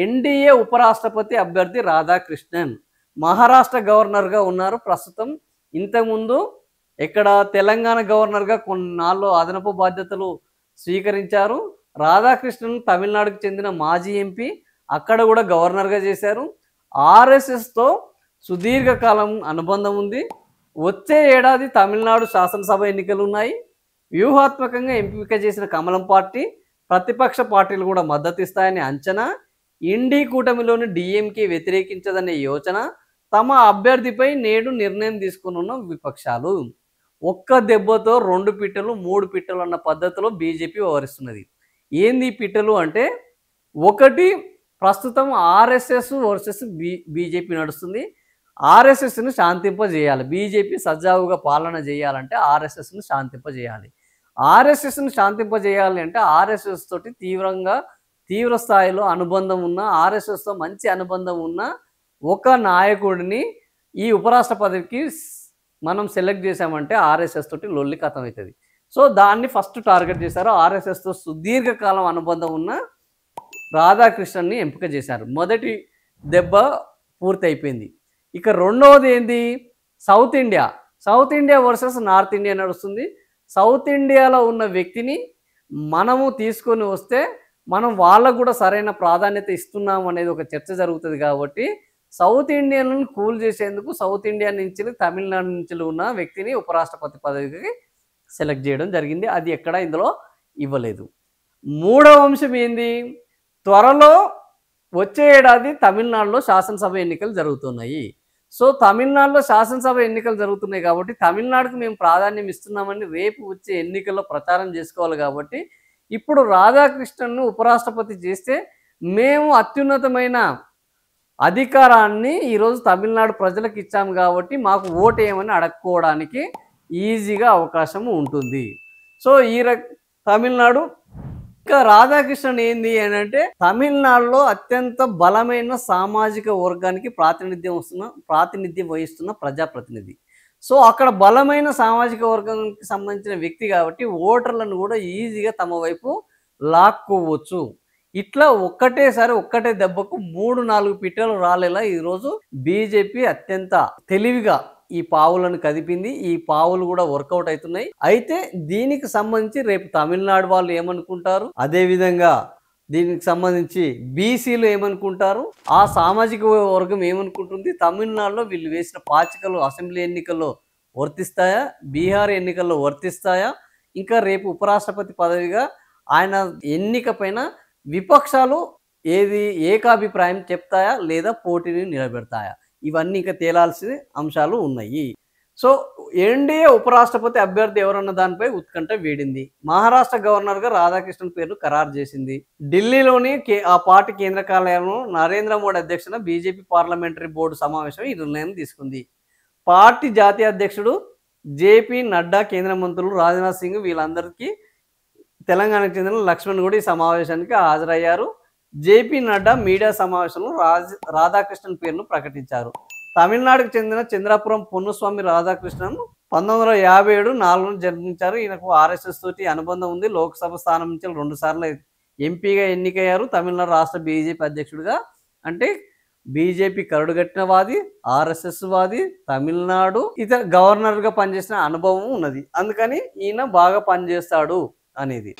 NDA ఉపరాష్ట్రపతి అభ్యర్థి రాధాకృష్ణన్ మహారాష్ట్ర గవర్నర్గా ఉన్నారు ప్రస్తుతం. ఇంతకుముందు ఇక్కడ తెలంగాణ గవర్నర్గా కొన్నాళ్ళు అదనపు బాధ్యతలు స్వీకరించారు. రాధాకృష్ణన్ తమిళనాడుకు చెందిన మాజీ ఎంపీ, అక్కడ కూడా గవర్నర్గా చేశారు. ఆర్ఎస్ఎస్తో సుదీర్ఘకాలం అనుబంధం ఉంది. వచ్చే ఏడాది తమిళనాడు శాసనసభ ఎన్నికలు ఉన్నాయి. వ్యూహాత్మకంగా ఎంపిక చేసిన కమలం పార్టీ, ప్రతిపక్ష పార్టీలు కూడా మద్దతు ఇస్తాయని అంచనా. ఇండి కూటమిలోని డిఎంకే వ్యతిరేకించదనే యోచన. తమ అభ్యర్థిపై నేడు నిర్ణయం తీసుకున్న విపక్షాలు. ఒక్క దెబ్బతో 2 పిట్టలు 3 పిట్టలు అన్న పద్ధతిలో బీజేపీ వ్యవహరిస్తున్నది. ఏంది పిట్టలు అంటే, ఒకటి ప్రస్తుతం ఆర్ఎస్ఎస్ వర్సెస్ బీజేపీ నడుస్తుంది. ఆర్ఎస్ఎస్ను శాంతింపజేయాలి. బీజేపీ సజావుగా పాలన చేయాలంటే ఆర్ఎస్ఎస్ను శాంతింపజేయాలి. ఆర్ఎస్ఎస్ను శాంతింపజేయాలి అంటే ఆర్ఎస్ఎస్ తోటి తీవ్ర స్థాయిలో అనుబంధం ఉన్న, ఆర్ఎస్ఎస్తో మంచి అనుబంధం ఉన్న ఒక నాయకుడిని ఈ ఉపరాష్ట్రపతికి మనం సెలెక్ట్ చేసామంటే ఆర్ఎస్ఎస్ తోటి లొల్లి కథం అవుతుంది. సో దాన్ని ఫస్ట్ టార్గెట్ చేశారు. ఆర్ఎస్ఎస్తో సుదీర్ఘకాలం అనుబంధం ఉన్న రాధాకృష్ణన్ని ఎంపిక చేశారు. మొదటి దెబ్బ పూర్తి అయిపోయింది. ఇక రెండవది ఏంది, south India versus north India నడుస్తుంది. సౌత్ ఇండియాలో ఉన్న వ్యక్తిని మనము తీసుకొని వస్తే మనం వాళ్ళకు కూడా సరైన ప్రాధాన్యత ఇస్తున్నాం అనేది ఒక చర్చ జరుగుతుంది. కాబట్టి సౌత్ ఇండియన్లను కూల్ చేసేందుకు సౌత్ ఇండియా నుంచి, తమిళనాడు నుంచి ఉన్న వ్యక్తిని ఉపరాష్ట్రపతి పదవికి సెలెక్ట్ చేయడం జరిగింది. అది ఎక్కడ ఇందులో ఇవ్వలేదు. మూడవ అంశం ఏంది, త్వరలో వచ్చే ఏడాది తమిళనాడులో శాసనసభ ఎన్నికలు జరుగుతున్నాయి. సో తమిళనాడులో శాసనసభ ఎన్నికలు జరుగుతున్నాయి కాబట్టి తమిళనాడుకు మేము ప్రాధాన్యం ఇస్తున్నామని రేపు వచ్చే ఎన్నికల్లో ప్రచారం చేసుకోవాలి. కాబట్టి ఇప్పుడు రాధాకృష్ణన్ను ఉపరాష్ట్రపతి చేస్తే మేము అత్యున్నతమైన అధికారాన్ని ఈరోజు తమిళనాడు ప్రజలకు ఇచ్చాము కాబట్టి మాకు ఓటేయమని అడగకోవడానికి ఈజీగా అవకాశం ఉంటుంది. సో తమిళనాడు ఇంకా రాధాకృష్ణన్ ఏంది అని అంటే, తమిళనాడులో అత్యంత బలమైన సామాజిక వర్గానికి ప్రాతినిధ్యం వహిస్తున్న ప్రజాప్రతినిధి. సో అక్కడ బలమైన సామాజిక వర్గానికి సంబంధించిన వ్యక్తి కాబట్టి ఓటర్లను కూడా ఈజీగా తమ వైపు లాక్కోవచ్చు. ఇట్లా ఒక్కటే దెబ్బకు 3-4 పిట్టలు రాలేలా ఈరోజు బీజేపీ అత్యంత తెలివిగా ఈ పావులను కదిపింది. ఈ పావులు కూడా వర్కౌట్ అవుతున్నాయి. అయితే దీనికి సంబంధించి రేపు తమిళనాడు వాళ్ళు ఏమనుకుంటారు, అదేవిధంగా దీనికి సంబంధించి బీసీలు ఏమనుకుంటారు, ఆ సామాజిక వర్గం ఏమనుకుంటుంది, తమిళనాడులో వీళ్ళు వేసిన పాచికలు అసెంబ్లీ ఎన్నికల్లో వర్తిస్తాయా, బీహార్ ఎన్నికల్లో వర్తిస్తాయా, ఇంకా రేపు ఉపరాష్ట్రపతి పదవిగా ఆయన ఎన్నిక పైన విపక్షాలు ఏకాభిప్రాయం చెప్తాయా లేదా పోటీని నిలబెడతాయా, ఇవన్నీ ఇంకా తేలాల్సిన అంశాలు ఉన్నాయి. సో ఎన్డీఏ ఉపరాష్ట్రపతి అభ్యర్థి ఎవరన్న దానిపై ఉత్కంఠ వీడింది. మహారాష్ట్ర గవర్నర్గా రాధాకృష్ణన్ పేరు ఖరారు చేసింది. ఢిల్లీలోని ఆ పార్టీ కేంద్ర కార్యాలయంలో నరేంద్ర మోడీ అధ్యక్షతన బీజేపీ పార్లమెంటరీ బోర్డు సమావేశం ఈ నిర్ణయం తీసుకుంది. పార్టీ జాతీయ అధ్యక్షుడు జేపీ నడ్డా, కేంద్ర మంత్రులు రాజ్నాథ్ సింగ్ వీళ్ళందరికీ తెలంగాణకు చెందిన లక్ష్మణ్ కూడా ఈ సమావేశానికి హాజరయ్యారు. జేపీ నడ్డా మీడియా సమావేశంలో రాధాకృష్ణన్ పేరును ప్రకటించారు. తమిళనాడుకు చెందిన చంద్రపురం పొన్నుస్వామి రాధాకృష్ణన్ 1957 జన్మించారు. ఈయనకు ఆర్ఎస్ఎస్ తోటి అనుబంధం ఉంది. లోక్సభ స్థానం నుంచి 2 సార్లు ఎంపీగా ఎన్నికయ్యారు. తమిళనాడు రాష్ట్ర బీజేపీ అధ్యక్షుడిగా, అంటే బీజేపీ కరడుగట్టిన వాది, ఆర్ఎస్ఎస్ వాది, తమిళనాడు ఇతర గవర్నర్గా పనిచేసిన అనుభవం ఉన్నది. అందుకని ఈయన బాగా పనిచేస్తాడు అనేది.